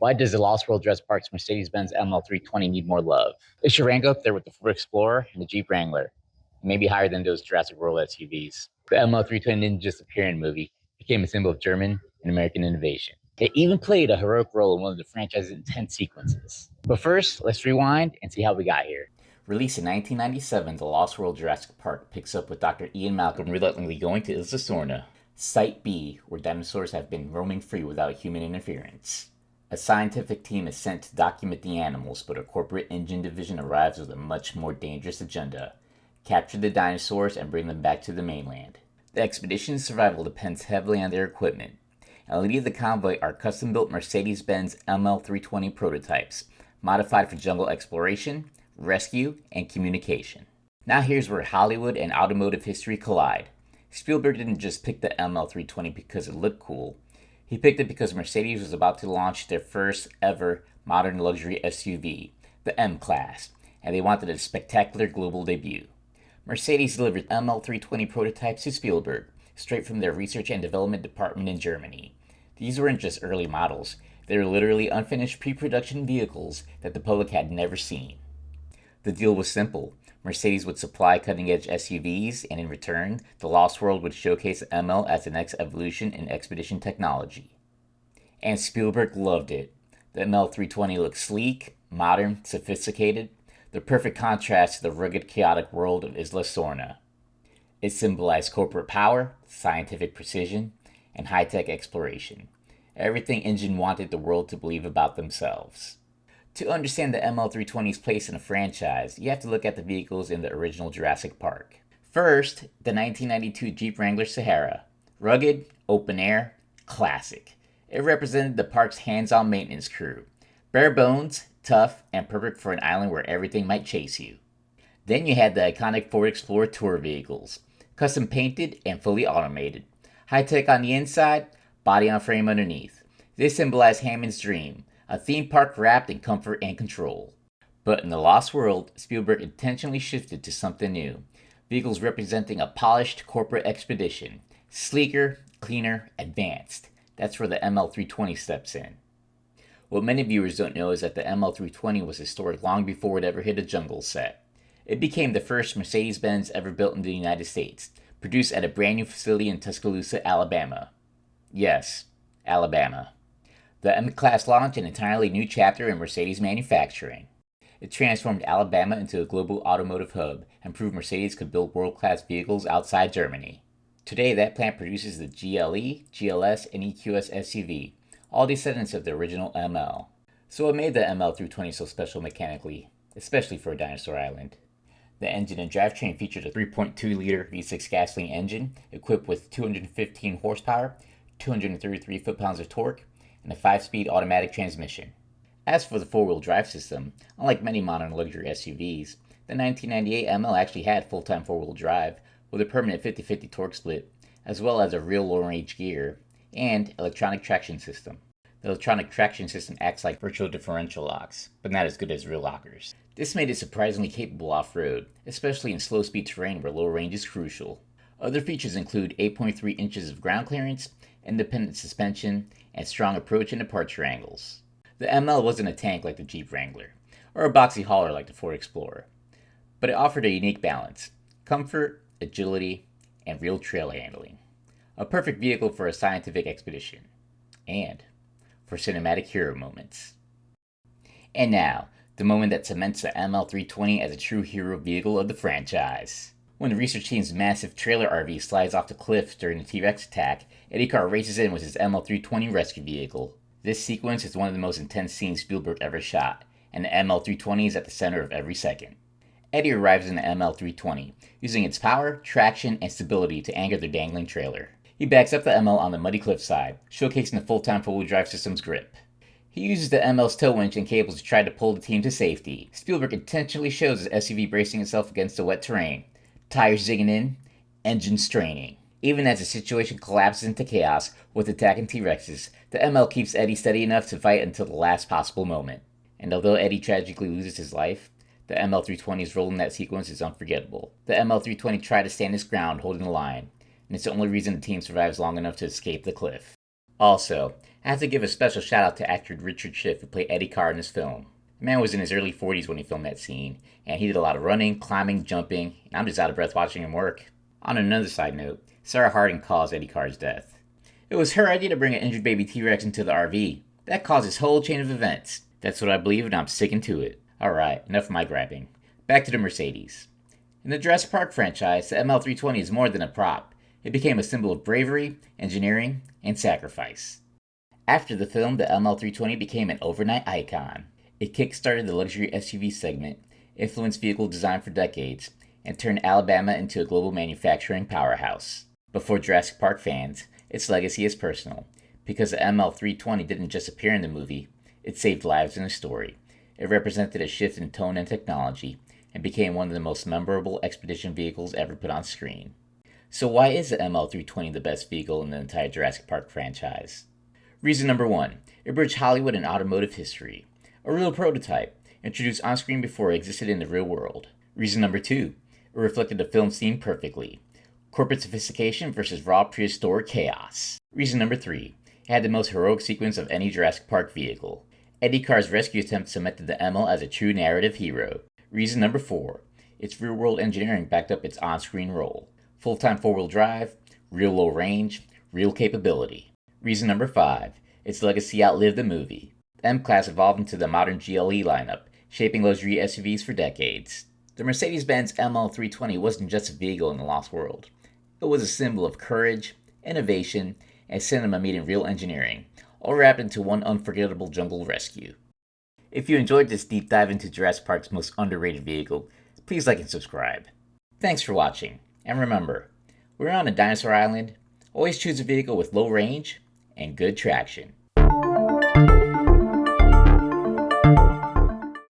Why does the Lost World Jurassic Park's Mercedes-Benz ML320 need more love? It should rank up there with the Ford Explorer and the Jeep Wrangler, maybe higher than those Jurassic World SUVs. The ML320 didn't just appear in a movie, it became a symbol of German and American innovation. It even played a heroic role in one of the franchise's intense sequences. But first, let's rewind and see how we got here. Released in 1997, The Lost World Jurassic Park picks up with Dr. Ian Malcolm reluctantly going to Isla Sorna, Site B, where dinosaurs have been roaming free without human interference. A scientific team is sent to document the animals, but a corporate engine division arrives with a much more dangerous agenda: capture the dinosaurs and bring them back to the mainland. The expedition's survival depends heavily on their equipment, and leading the convoy are custom-built Mercedes-Benz ML320 prototypes, modified for jungle exploration, rescue, and communication. Now here's where Hollywood and automotive history collide. Spielberg didn't just pick the ML320 because it looked cool. He picked it because Mercedes was about to launch their first ever modern luxury SUV, the M-Class, and they wanted a spectacular global debut. Mercedes delivered ML320 prototypes to Spielberg, straight from their research and development department in Germany. These weren't just early models, they were literally unfinished pre-production vehicles that the public had never seen. The deal was simple. Mercedes would supply cutting-edge SUVs, and in return, the Lost World would showcase the ML as the next evolution in expedition technology. And Spielberg loved it. The ML320 looked sleek, modern, sophisticated, the perfect contrast to the rugged, chaotic world of Isla Sorna. It symbolized corporate power, scientific precision, and high-tech exploration. Everything engine wanted the world to believe about themselves. To understand the ML320's place in a franchise, you have to look at the vehicles in the original Jurassic Park. First, the 1992 Jeep Wrangler Sahara. Rugged, open air, classic. It represented the park's hands-on maintenance crew. Bare bones, tough, and perfect for an island where everything might chase you. Then you had the iconic Ford Explorer tour vehicles. Custom painted and fully automated. High-tech on the inside, body on frame underneath. They symbolize Hammond's dream. A theme park wrapped in comfort and control. But in The Lost World, Spielberg intentionally shifted to something new. Vehicles representing a polished corporate expedition. Sleeker, cleaner, advanced. That's where the ML320 steps in. What many viewers don't know is that the ML320 was historic long before it ever hit a jungle set. It became the first Mercedes-Benz ever built in the United States, produced at a brand new facility in Tuscaloosa, Alabama. Yes, Alabama. The M-Class launched an entirely new chapter in Mercedes manufacturing. It transformed Alabama into a global automotive hub and proved Mercedes could build world-class vehicles outside Germany. Today, that plant produces the GLE, GLS, and EQS SUV, all descendants of the original ML. So what made the ML320 so special mechanically, especially for a dinosaur island? The engine and drivetrain featured a 3.2-liter V6 gasoline engine equipped with 215 horsepower, 233 foot-pounds of torque, and a 5-speed automatic transmission. As for the 4-wheel drive system, unlike many modern luxury SUVs, the 1998 ML actually had full-time 4-wheel drive with a permanent 50-50 torque split, as well as a real low-range gear, and electronic traction system. The electronic traction system acts like virtual differential locks, but not as good as real lockers. This made it surprisingly capable off-road, especially in slow-speed terrain where low range is crucial. Other features include 8.3 inches of ground clearance, independent suspension, and strong approach and departure angles. The ML wasn't a tank like the Jeep Wrangler, or a boxy hauler like the Ford Explorer, but it offered a unique balance: comfort, agility, and real trail handling. A perfect vehicle for a scientific expedition, and for cinematic hero moments. And now, the moment that cements the ML320 as a true hero vehicle of the franchise. When the research team's massive trailer RV slides off the cliff during the T-Rex attack, Eddie Carr races in with his ML320 rescue vehicle. This sequence is one of the most intense scenes Spielberg ever shot, and the ML320 is at the center of every second. Eddie arrives in the ML320, using its power, traction, and stability to anchor the dangling trailer. He backs up the ML on the muddy cliffside, showcasing the full-time four-wheel drive system's grip. He uses the ML's tow winch and cables to try to pull the team to safety. Spielberg intentionally shows his SUV bracing itself against the wet terrain. Tires zigging in, engine straining. Even as the situation collapses into chaos with attacking T-Rexes, the ML keeps Eddie steady enough to fight until the last possible moment. And although Eddie tragically loses his life, the ML320's role in that sequence is unforgettable. The ML320 tried to stand its ground holding the line, and it's the only reason the team survives long enough to escape the cliff. Also, I have to give a special shout out to actor Richard Schiff, who played Eddie Carr in this film. The man was in his early 40s when he filmed that scene, and he did a lot of running, climbing, jumping, and I'm just out of breath watching him work. On another side note, Sarah Harding caused Eddie Carr's death. It was her idea to bring an injured baby T-Rex into the RV. That caused this whole chain of events. That's what I believe, and I'm sticking to it. Alright, enough of my grabbing. Back to the Mercedes. In the Jurassic Park franchise, the ML320 is more than a prop. It became a symbol of bravery, engineering, and sacrifice. After the film, the ML320 became an overnight icon. It kick-started the luxury SUV segment, influenced vehicle design for decades, and turned Alabama into a global manufacturing powerhouse. But for Jurassic Park fans, its legacy is personal, because the ML320 didn't just appear in the movie, it saved lives in a story. It represented a shift in tone and technology, and became one of the most memorable expedition vehicles ever put on screen. So why is the ML320 the best vehicle in the entire Jurassic Park franchise? Reason number 1, it bridged Hollywood and automotive history. A real prototype, introduced on screen before it existed in the real world. Reason number 2, it reflected the film's theme perfectly. Corporate sophistication versus raw prehistoric chaos. Reason number 3, it had the most heroic sequence of any Jurassic Park vehicle. Eddie Carr's rescue attempt cemented the ML as a true narrative hero. Reason number 4, its real-world engineering backed up its on-screen role. Full-time four-wheel drive, real low range, real capability. Reason number 5, its legacy outlived the movie. The M-Class evolved into the modern GLE lineup, shaping luxury SUVs for decades. The Mercedes-Benz ML320 wasn't just a vehicle in the lost world. It was a symbol of courage, innovation, and cinema meeting real engineering, all wrapped into one unforgettable jungle rescue. If you enjoyed this deep dive into Jurassic Park's most underrated vehicle, please like and subscribe. Thanks for watching, and remember, we're on a dinosaur island. Always choose a vehicle with low range and good traction.